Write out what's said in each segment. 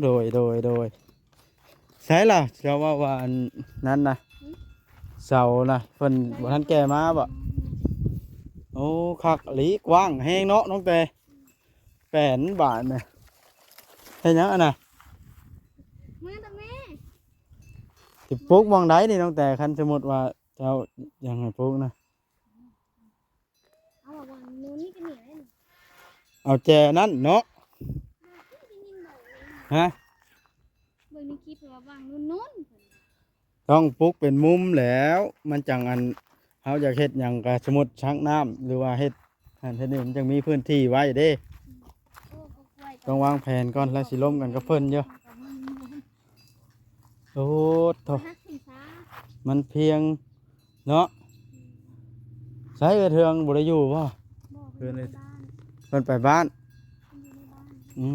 โดยใช่ล่ะเจ้าว่าอันนั้นนะเสานะเพิ่นบ่ทันแก่มาบ่โอ้คักอีหลีกว้างแฮงเนาะน้องแต่8 บาทแม่เฮ็ดหยังอันน่ะมาแต่แม่สิปลูกหม่องใดนี่น้องแต่คันสมมุติว่าเจ้าอยากให้ปลูกนะเอาบอกว่าหนูนี่ก็เหนียวเลย เอาแจนั่นเนาะฮะ เบิ่งในคลิปว่าบางนู้น ต้องปลูกเป็นมุมแล้วมันจังอันเฮาอยากเฮ็ดหยังก็สมมุติชักน้ำหรือว่าเฮ็ดอันเฮ็ดนี่มันจังมีพื้นที่ไว้เด้ต้องวางแผนก่อนแล้วสิล้มกันกับเพิ่นเยอะโอ้โถมันเพียงเนาะใช้กระเทืองบ่ได้อยู่บ่เพิ่นเลยเพิ่นไปบ้านอื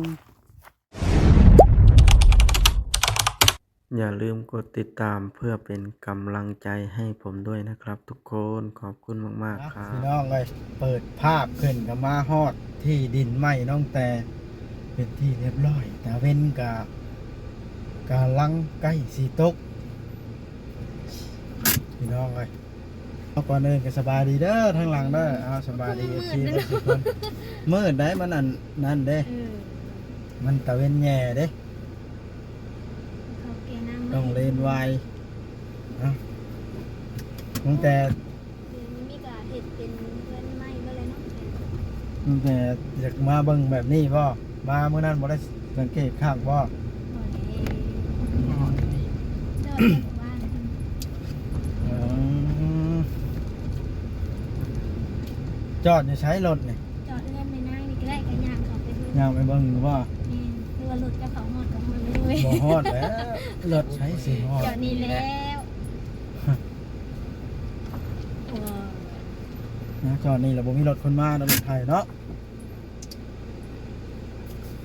มอย่าลืมกดติดตามเพื่อเป็นกำลังใจให้ผมด้วยนะครับทุกคนขอบคุณมากๆครับพี่น้องเลยเปิดภาพขึ้นกับมาฮอดที่ดินใหม่น้องแต่เป็นที่เรียบร้อยแต่เว้นกาลังใกล้สีตกพี่น้องเลยเอาก่อนเดินก็สบายดีเด้อทางหลังเด้อเอาสบายดีทีละสิคนมืดได้มันนั่นเด้มันตะเว้นแย่เด้ต้องเล่นไวตั้งแต่มีกะเห็ดเป็นเพื่อนไม้ก็เลยเนาะอยากมาเบิ่งแบบนี้พ่อมาเมื่อนั้นบ่ได้สังเกตข้างพ่อจอดจะใช้รถเนี่ยจอดเล่นในนายนี่ก็ได้กันยางเขาไปดูยางไปเบิ่งว่าหรือว่ารถจะเขาหอดกับมันเลยบ่ฮอดแล้วรถใช้สิฮอดจอดนี่แล้วนะจอดนี่แล้วบ่มีรถคนมาดอกไทยเนาะ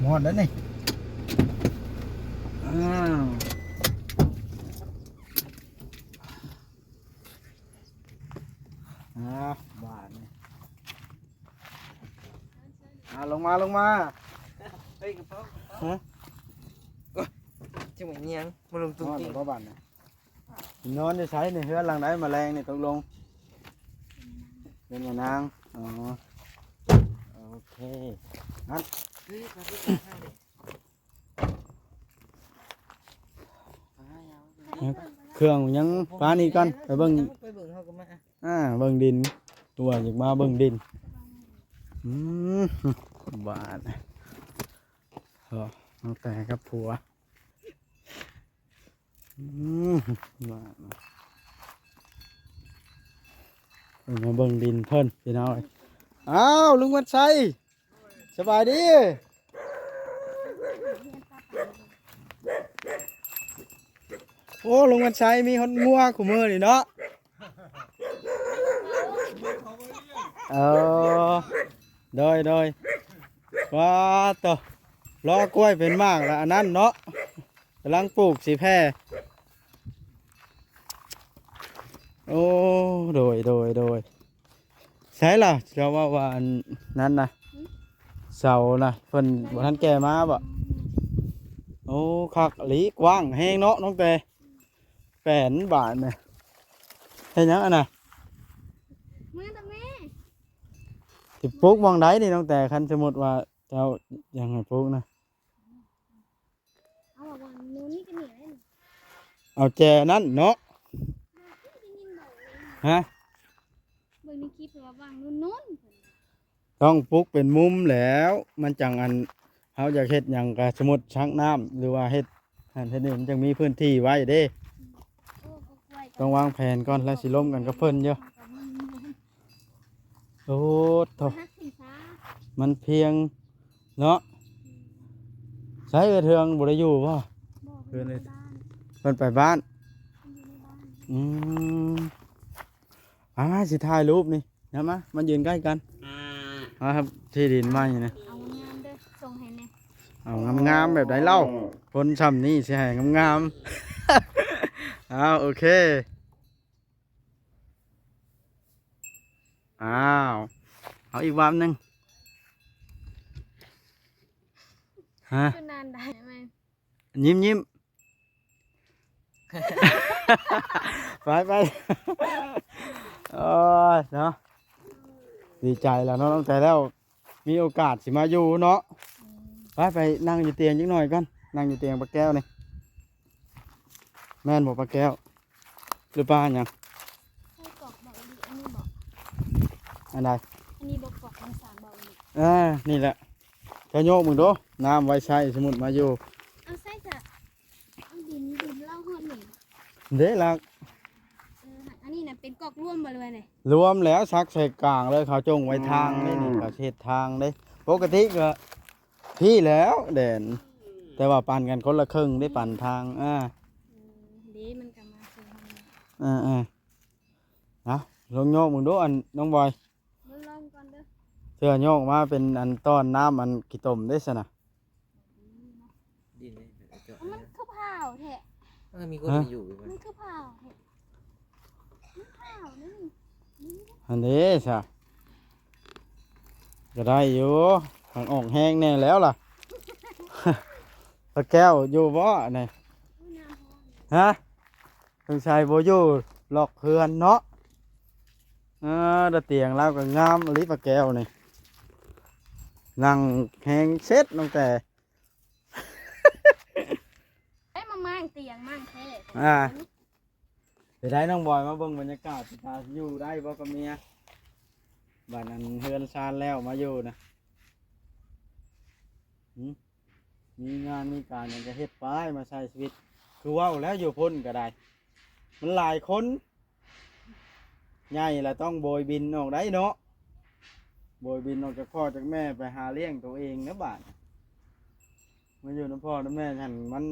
ฮอดแล้วนี่บาทนี่ลงมาเฮ้ยกระเพาะจังหวะนี้ยังมาลงตุ้งติ้งเพราะบ้านนี่นอนจะใช้ในเฮือนหลังไหนมาแรงนี่ตกลงเป็นไงนางอ๋อโอเคงั้นเครื่องยังฟ้านี่ก่อนไปเบิ่งเขาก็มาเบิ่งดินตัวอยากมาเบิ่งดินบาทเอาแต่กับผัวบาทมาเบิ่งดินเพิ่นพี่น้อยอ้าวลุงวันชัยสบายดีโอ้ลุงวันชัยมีคนงัวขู่มือนี่เนาะโดยว้าต่อรอกล้วยเป็นมากแล้วอันนั้นเนาะกำลังปลูกสีแพร่โอ้โดยใช่ล่ะเจ้าว่าอันนั้นนะเสานะเพิ่นบ่ทันแก่มาบ่โอ้คักอีหลีกว้างแฮงเนาะน้องแต่8 บาทแม่เฮ็ดหยังอันน่ะมาแต่แม่สิปลูกหม่องใดนี่น้องแต่คันสมมุติว่าเจ้าอยากให้ปลูกนะเอาบอกว่าหนูนี่ก็เหนียวเลย เอาแจนั่นเนาะฮะเบิ่งในคลิปว่าบางนู้นต้องปลูกเป็นมุมแล้วมันจังอันเฮาอยากเฮ็ดหยังก็สมมุติชักน้ำหรือว่าเฮ็ดอันเฮ็ดนี่มันจังมีพื้นที่ไว้เด้ต้องวางแผนก่อนแล้วสิล้มกันกับเพิ่นเยอะโอ้โถมันเพียงเนาะใช้กระเทืองบ่ได้อยู่บ่เพิ่นเลยเพิ่นไปบ้านสิถ่ายรูปนี่นะมายืนใกล้กันครับที่ดินใหม่นะเอางามเด้อส่งให้แน่เอางามแบบไหนเล่าคนซ้ำนี่สิให้งามโอเคเอาอีกวันหนึ่งคือนานได้ไหม ยิ้มยิ้ม ไปไปโอ้ยเนาะดีใจแล้วเนาะต้องใจแล้วมีโอกาสสิมาอยู่เนาะไปไปนั่งอยู่เตียงจักหน่อยกันนั่งอยู่เตียงปลาแก้วนี่แม่นบอกปลาแก้วหรือปลาหยัง ใช่กรอกเบาดีอันนี้บอก อันใด อันนี้บอกกรอกมันสามเบาดี นี่แหละจะโยกมึงดูน้ำไว้ใช้สมุดมาอยู่ เอาใส่จะเอาดินเล่าหอดหนึ่ง เด้ลัก อันนี้นะเป็นกรอกร่วมมาเลยเนี่ย รวมแล้วซักใส่กลางเลยเขาจงไว้ทางนี่นี่เขาเช็ดทางเลยปกติก็พี่แล้วเด่นแต่ว่าปั่นกันคนละครึ่งได้ปั่นทางดีมันกลับมาเจอมัน นะลงโยกมึงดูอันน้องบอย เบิ่งลองก่อนเด้อ เสื้อโยกมาเป็นอันต้อนน้ำอันกี่ต้มได้สนะ ดินเลยเจาะ มันคือเผาแท้ มีคนมาอยู่อีก มันคือเผาแท้มันเผานี่นี่ อันนี้ใช่ก็ได้อยู่ทางออกแห้งแน่แล้วล่ะ ปลาแก้วอยู่บ่เนี่ย น้ำหอม ฮะต้องใช้โบอยู่หลอกเฮือนเนาะตะเตียงเราก็งามอลิปลาแก้วนี่นั่งแหงเซ็ตตั้งแต่ เอ้ยมามั่งเตียงมั่งแท้ ไปได้น้องบอยมาเบิ่งบรรยากาศสิตาอยู่ได้บ่กับเมียบ้านนั้นเฮือนซานแล้วมาอยู่นะมีงานมีการอยากจะเฮ็ดไปมาใช้ชีวิตคือเว้าแล้วอยู่พ้นก็ได้ มันหลายคนใหญ่ละต้องโบยบินออกได้เนาะโบยบินออกจากพ่อจากแม่ไปหาเลี้ยงตัวเองนะบ้านมาอยู่น้ำพ่อน้ำแม่ฉันมัน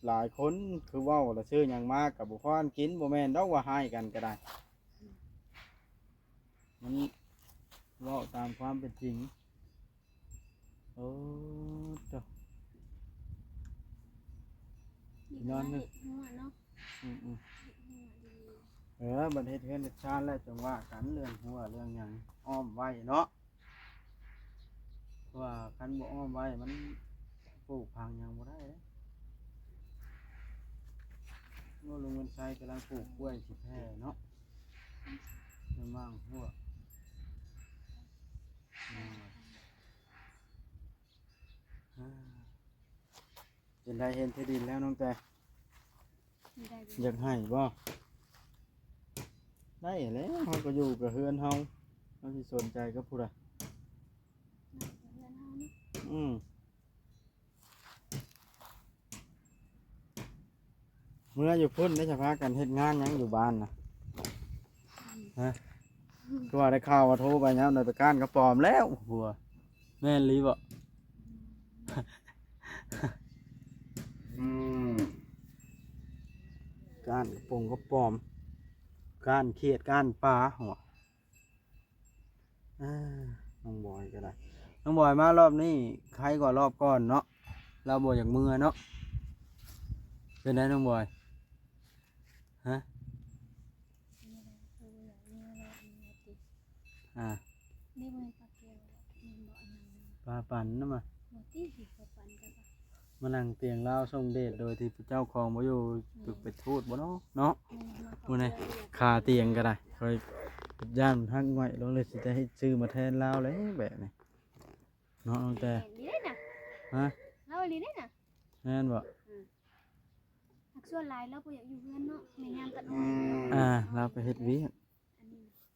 หลายคนคือเว้าละชื่ออย่างมากกับบุคคลกินบ่แม่นดอกว่าให้กันก็ได้มันเว้าตามความเป็นจริงโอ้เจ้า นอนนึก หัวเนาะ อืมบัดเฮ็ดเฮือนเฮ็ดชาติแล้วจังว่ากันเรื่องหัวเรื่องหยังอ้อมไว้เนาะเพราะว่าคันบ่อ้อมไว้มันปลูกพังหยังบ่ได้เด้ว่าลุงมันใช้กำลังปลูกกล้วยสิแพ้เนาะจะมั่งหัวเป็นได้เห็นที่ดินแล้วน้องแต่ มีได้ดี อยากให้บ่ได้แล้วเฮาก็อยู่กับเฮือนเฮาเฮาสิสนใจกับผู้ใด เพื่อนเฮาเนาะ เมื่ออยู่พุ่นได้จะพากันเฮ็ดงานหยังอยู่บ้านนะฮะก็ว่าได้ข่าวว่าโทรไปแล้วในตะการก็ปลอมแล้วหัวแม่นลีบ่ การกระโปรงก็ปลอมการเขียดการปลาหัวน้องบอยก็ได้น้องบอยมารอบนี้ใครกว่ารอบก่อนเนาะเราบ่อยากมือเนาะเป็นไงน้องบอยฮะนี่มันปลาเกลียวมันบ่อันนั้น ปลาปั่นนะมา บ่ที่สิปลาปันกันปะ มานั่งเตียงเล่าวส่งเดชโดยที่เจ้าของบ่อยู่ตึกไปทูดบ่เนาะเนาะมื้อนี้คาเตียงก็ได้คอยย่านทักไว้ลงเลยสิจะให้ซื้อมาแทนลาวเลยแบบนี้เนาะน้องแต่ ดีได้น่ะ ฮะ เราดีได้น่ะ แม่นบ่ หักส่วนหลายเราบ่อยากอยู่เพื่อนเนาะแม่ยามตัดอ้อย เราไปเฮ็ดเวียก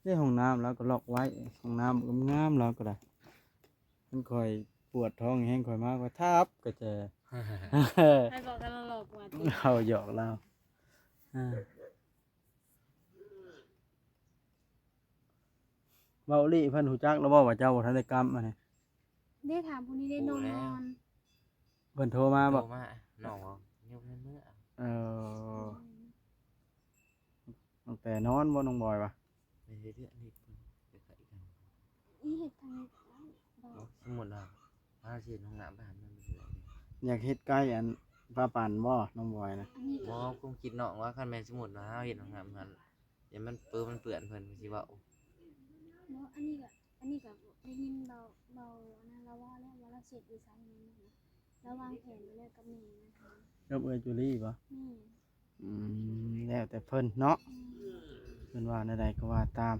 นี่ห้องน้ำแล้วก็ล็อกไว้ห้องน้ำงามๆแล้วก็ได้มันคอยปวดท้องแห้งคอยมากว่าทับก็จะ ใครบอกกันเราหลอกว่าติ เราหยอกเราเบาลี่เพิ่นหูจักแล้วบอกว่าเจ้าบ่ทันได้กรรมอันนี้ ได้ถามผู้นี้ได้นอน เพิ่นโทรมาบอก มาหนองยกเมื่อ ตั้งแต่นอนบ่น้องบอยวะ ไปเรื่อยๆนี่ไปใส่กัน อีเห็ดทาง สมุดเราพาเสียนห้องน้ำไปหันมันไปเลย อยากเฮ็ดใกล้อันปลาปั่นบ่น้องบอยนะ อันนี้ มอคงคิดเนาะว่าคันแม่นสมุดนะเห็นห้องน้ำมันเดี๋ยวมันมันเปื้อนเพิ่นสิว่า เนาะอันนี้ก็ได้ยินเราอันนั้นเราว่าแล้วว่าเราเสร็จดีไซน์นี้นะเราวางแผนไว้แล้วกับแม่นะคะ กับเอ้ยจุลี่บ่ นี่ แล้วแต่เพิ่นเนาะ อืม เพิ่นว่าใดๆก็ว่าตาม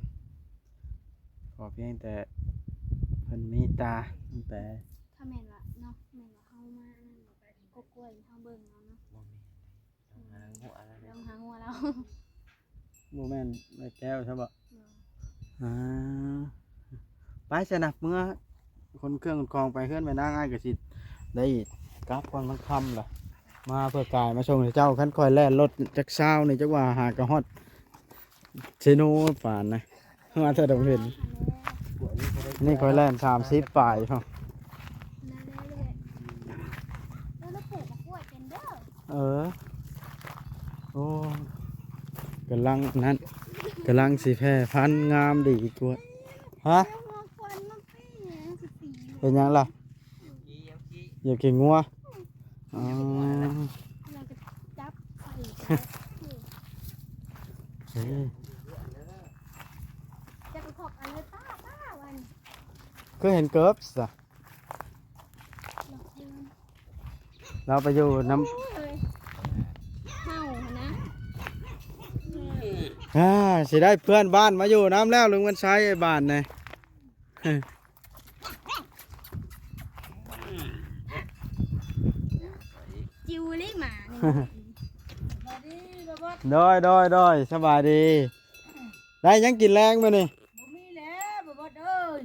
ขอเพียงแต่เพิ่นมีตาตั้งแต่ ถ้าแม่นว่าเนาะแม่นว่าเฮามานั่นก็กล้วยเฮาเบิ่งเอาเนาะ บ่มีต้องหาหัวอะไร ลองหาหัวเรา บ่แม่นไอ้แก้วใช่บ่ เนาะ อ่าไปซะนะเมื่อคนเครื่องคนคองไปเฮือนไปนางอ้ายก็สิได้กลับก่อนมันค่ำล่ะมาเพื่อกายมาส่งให้เจ้าคันคอยแล่นรถจักเช้านี่จักว่าหากระฮอดเชโนป่านนะมาถ้าดงเห็น นี่คอยแล่น30ป่ายพ่อ นั่นเลยแล้วปลูกมะกล้วยเป็นเด้อ โอ้กำลังนั้นกำลังสิแพร่พันธุ์งามดีกว่าฮะ แล้วมาควันมาปี้สิสี เป็นหยังล่ะ ขี้เอาขี้ อย่ากินงัวอ๋อ เราก็จับใส่ เฮ้ย จะไปขอบอันเลยป้าวัน ก็เห็นเกิร์ฟสะ หลอกเดิน เราไปอยู่น้ เลยเห่านะ ำสิได้เพื่อนบ้านมาอยู่น้ำแล้วลุงมันใช้ไอ้บ้านไง จิวลี่หมานี่ โดยสบายดี ได้ยังกินแรงมานี่ บ่มีแล้วบ่บ่เอ้ย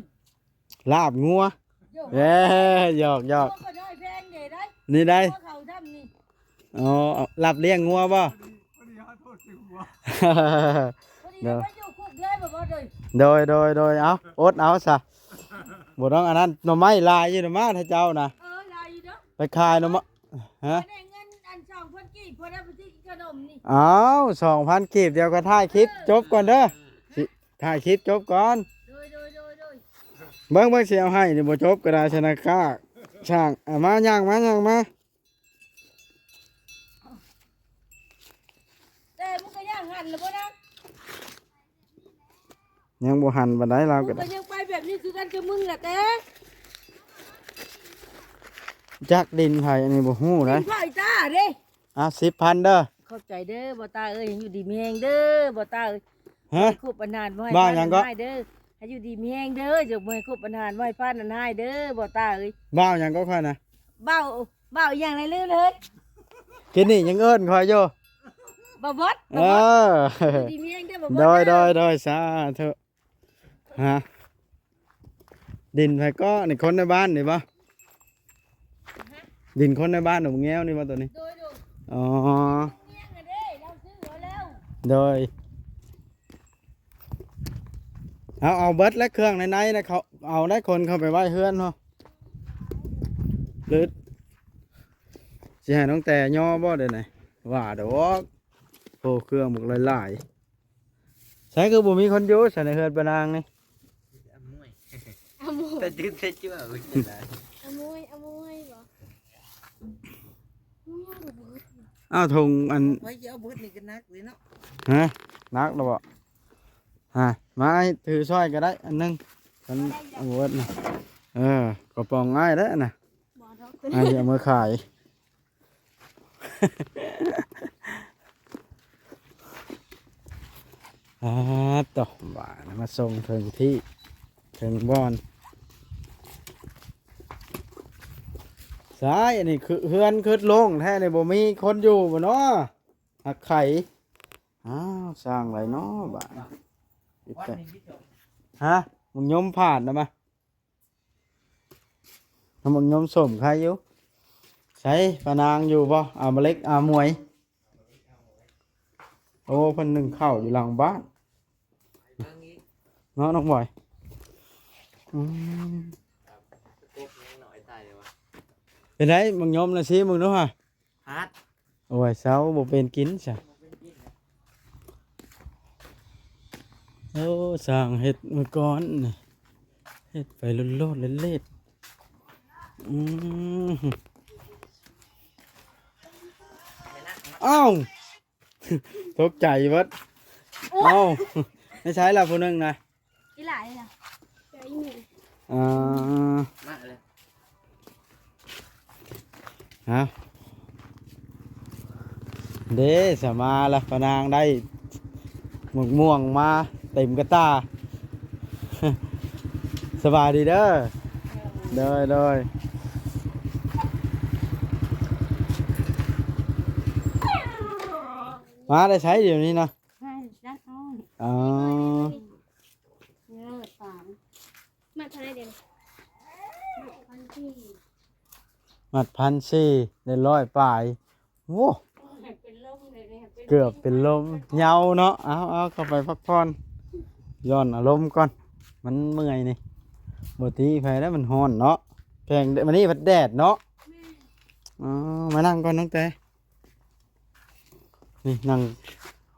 ลาบงัว โย เอ้หยอก ก็ได้แพงเด้ได้ นี่ได้ พวกเขาทำนี่ อ๋อลาบเลี้ยงงัวป่ะ พอดีแล้วมาอยู่คุกเลยบ่บ่เอ้ย โดยเอาอดเอาซะบ่ต้องอันนั้นหน่อไม้ลายอยู่หน่อไม้ถ้าเจ้านะ ลายอยู่เด้อ ไปขายหน่อไม้ฮะ ได้เงินอัน2,000กีบพอได้ไปซื้อขนมนี่ อ้าว2,000กีบเดียวก็ถ่ายคลิปจบก่อนเด้อสิถ่ายคลิปจบก่อน โดย เบิ่งสิเอาให้นี่บ่จบก็ได้ชนะค่าช่างเอามาย่างมา แต่มึงก็ย่างหันแล้วบ่นะ ยังบ่หันปานใดเรา มึ ก็ ง ได้ ก็ยังไปแบบนี้คือกันกับมึงแหละแต่ จักดินไผอันนี้บ่ฮู้ ไอ้ นะ พ่อไอ้ตาเด้ 10,000เด้อ ขอบใจเด้อบ่ตาเอ้ยอยู่ดีมีแฮงเด้อบ่ตาเอ้ย ฮะ คุบอันนานบ่ให้ บ้าหยังก็ ให้เด้อให้อยู่ดีมีแฮงเด้อจกบ่ให้คุบอันนานบ่ให้พานอันให้เด้อบ่ตาเอ้ย บ้าวหยังก็ค่อยนะ เบ้าอีหยังไรลืมเลย กินนี่ยังเอิ้นค่อยอยู่ บ่บด เอ บ่บด อ ดีมีแฮงเด้อบ่บด โดยสาธุฮะดินไผก็นี่คนในบ้านนี่บ่ดินคนในบ้านหนูแง้วนี่บ่ตัวนี้ โดย อ๋อ เมียงอะเด้เราซื้อเอาแล้ว โดยเอาเบิดและเครื่องในนะเขาเอาได้คนเข้าไปไหว้เฮือนเนาะหรือสิให้น้องแต่ย่อบ่เด้ไหนว่าดอกโอ้เครื่องหมกหลายๆใช่คือบ่มีคนอยู่ใส่ในเฮือนปะนางนี่ อมวย อมวย แต่จืดแต่จั่วเว้ยจังได๋ อมวยบ่มึงดูบึ้ด อ้าวทงอัน ไว้เอาเบิดนี่ก็นักเลยเนาะ ฮะนักแล้วบ่ฮะมาให้ถือสร้อยก็ได้อันหนึงกันเอาเบิดนะกระป๋องง่ายได้อนะ บ่ดอก อันนี้เอามาขาย ต่อบ่านะมาส่งถึงที่ถึงบ่อนสายอันนี้คือเฮือนคือโล่งแท้เลยบ่มีคนอยู่บ่เนาะหักไข่อ้าวสร้างไรเนาะบ่าปิด วัด แต่ นี่พี่จบ ฮะมึงยมผ่านนะมาถ้ามึงยมสมใครอยู่ใช้ปานางอยู่บ่เอามาเล็กเอามวยโอ้เพิ่นนึ่งข้าวอยู่หลังบ้าน เบิ่งอีก เนาะน้องบอยอืม กบยังหน่อยตายเลยวะ เป็นไรมึงยมละสิมึงเนาะฮะ ฮัด โอ้ยเช้าบ่เป็นกินซะโอ้สร้างเฮ็ดมาก่อนนี่เฮ็ดไปโลดๆเล็ดๆอ้าว ตกใจเบิดเอ้าไม่ใช่ละผู้หนึงนะ อีหลายล่ะเดี๋ยวอีหมี อ่า มาเลย ฮะ เด้สมาละพะนางได้หมวกม่วงมาเต็มกระตา สบายดีเด้อโดยมาได้ใช้เดี๋ยวนี้นะ ให้จักเอา อ๋อ เนื้อฝาน มาเท่าไรเดี๋ยว พันที่ มัด1,400ได้100ปลายโอ้ เป็นลมเลยเนี่ยเป็น เกือบเป็นลมเหงาเนาะเอาเข้าไปพักผ่อนย้อนอารมณ์ก่อนมันเมื่อยนี่บทีไปแล้วมันร้อนเนาะแพงมันนี่พัดแดดเนาะอ๋อมานั่งก่อนน้องแต่นี่นั่ง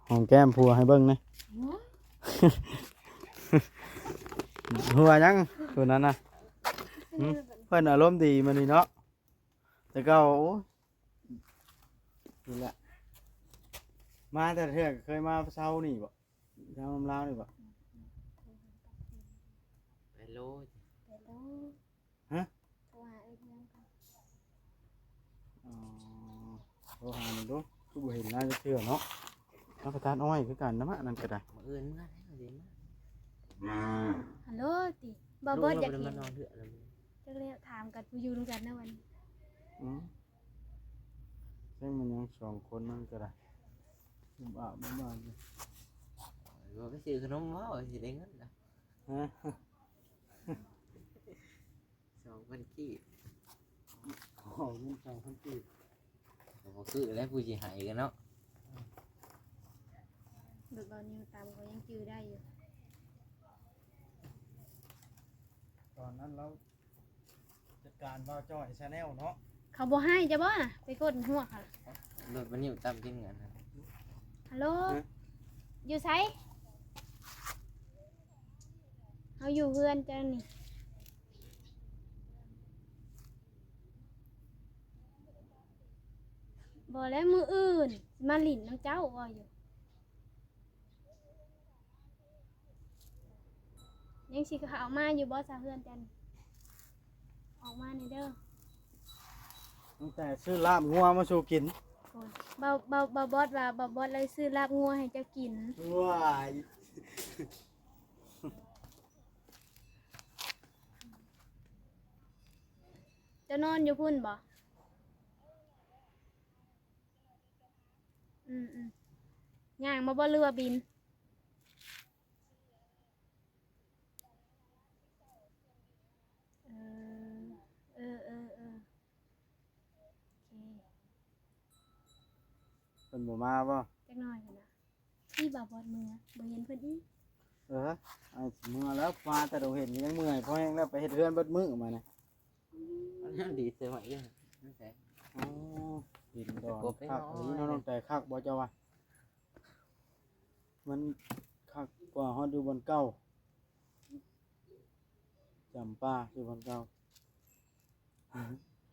หอมแก้มผัวให้เบิ่งนะ หัวยังตัวนั้นนะหึเพิ่นอารมณ์ดีมันนี่เนาะแต่ก็โอ้ยนี่แหละมาแต่เทื่อเคยมาเช้านี่บ่เช้าลาวนี่บ่ ไปโลด เดี๋ยวต้อง ฮะ โทรหาไอ้เพื่อนก่อน อ๋อโทรหาหนึ่งดูคือบ่เห็นน่าจะเชื่อเนาะรับประทานอ้อยคือกันนะมะนั่นก็ได้ มาเอื้อนมาแล้วเดี๋ยวมา ฮัลโหลติบ่บอสอยาก ลู เห็ มาน นอนเถอะแล้ว จักแล้วถามกันผู้อยู่ด้วยกันนะวันนี้ อืมซึ่งมันยังสองคนนั่นก็ได้บ้าบ้าเลย ก็ไปซื้อขนมว่าสิได้เงินนะ ฮะ 2,000กีบ โอ้ยมัน2,000กีบ บ่ซื้อแล้วผู้สิให้กันเนาะ เบิกเอานิ้วตามเขายังจื้อได้อยู่ ตอนนั้นเราจัดการบ่าวจ้อยชาแนลเนาะ เขาบ่ให้จะบ่น่ะไปกดหัวค่ะ รถมันอยู่ตามกินกันนะ ฮัลโหลอยู่ไสเฮาอยู่เพื่อนจ้านี่บ่แล้วมืออื่นมาหลินน้ำเจ้าว่าอยู่ยังสิเขาเอามาอยู่บ่ซาเพื่อนจันออกมานี่เด้อ ตั้งแต่ซื้อลาบงัวมาสู่กิน โอ้ยเบาบอสว่าเบาบอสเลยซื้อลาบงัวให้เจ้ากิน ว้าย เจะนอนอยู่พุ่นบ่ย่างมาบ่เรือบินเออโอเค เพิ่นบ่มาบ่ จักหน่อยกันนะพี่บ่าวบอดมือบ่เห็นเพิ่นอีก ไอ้สิมื้อแล้วมาแต่เราเห็นยังเมื่อยเพราะแห้งแล้วไปเฮ็ดเรือนเบิดมื้อมานะ มันดีเสียไหมเนี่ยนั่นแหละ อ๋อดินดอน กบไป คัก น้อย นี้น้องแต่คักบ่เจ้าว่ามันคักกว่าฮอดอยู่บนเก่าจำป้าอยู่บนเก่า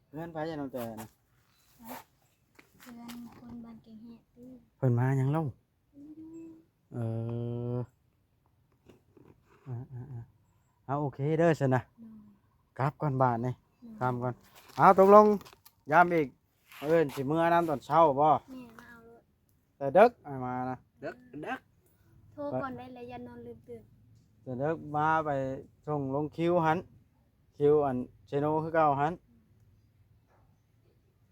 เพื่อนไปยังน้องแต่นะ เพื่อนคนบ้านเก่งแฮะตื้อ เพิ่นมายังเล่าเออเอาโอเคเด้อซั่นนะ น้อย กลับก่อนบาทนี่ น้อย กลับก่อนเอาตกลงยามอีกสิมื้อน้ำตอนเช้าบ่ แม่มาเอารถ แต่เด็กเอามานะ เด็กเด็ก โทรก่อนได้เลยอย่านอนลืมตื่น แต่เด็กมาไปส่งลงคิวหันคิวอันเชโนคือเก่าหัน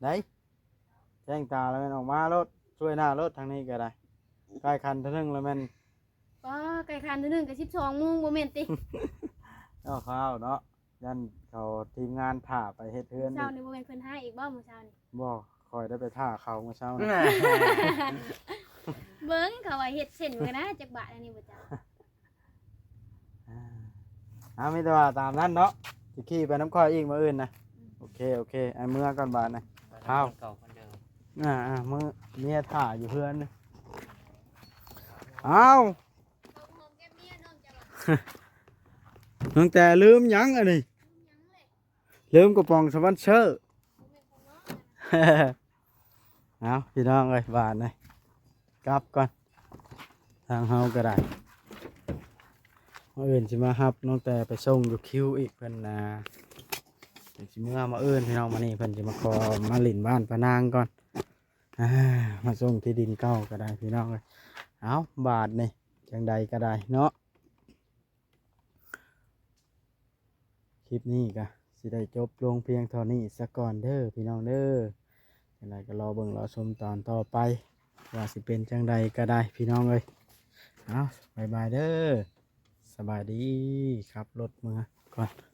ได้แจ้งตาแล้วแมันออกมารถช่วยหน้ารถทางนี้ก็ได้ใกล้คันเท่านึงแล้วแมัน ป้าไก่คันนึงกับ12 โมงบ่แม่นติ เอาข้าวเนาะยันเขาทีมงานถ่าไปเฮ็ดเทือน เช้านี่บ่แม่นเพิ่นหาอีกบ่มื้อเช้านี่ บ่คอยได้ไปท่าเขาเมื่อเช้านะ เบิ่งเขาว่าเฮ็ดเส้นกันนะจักบาทอันนี้บ่จ้า ไม่แต่ว่าตามนั้นเนาะสิขี่ไปน้ำข้อยอีกมื้ออื่นนะโอเคไอ้เมื่อก่อนบาทนะ ข้าว เก่าคนเดิม มื้อเมียถ่าอยู่เพื่อนนะอ้าวน้องแต่ลืมหยังอันนี้ลืมกระป๋องสปอนเซอร์ เอาพี่น้องเอ้ยบาทเลยกลับก่อนทางเฮาก็ได้มื้ออื่นสิมาฮับน้องแต่ไปส่งอยู่คิวอีกเพิ่นนะเดี๋ยวสิเมื่อมาเอื่นพี่น้องมานี่เพิ่นสิมาขอมาหลินบ้านปะนางก่อน อ่ามาส่งที่ดินเก่าก็ได้พี่น้องเลยเอาบาทนี่จังใดก็ได้เนาะคลิปนี้ก็สิได้จบลงเพียงเท่านี้สักก่อนเด้อพี่น้องเด้อจังใดก็รอเบิ่งรอชมตอนต่อไปว่าสิเป็นจังใดก็ได้พี่น้องเลยเอาบายบายเด้อสบายดีครับรถมือก่อน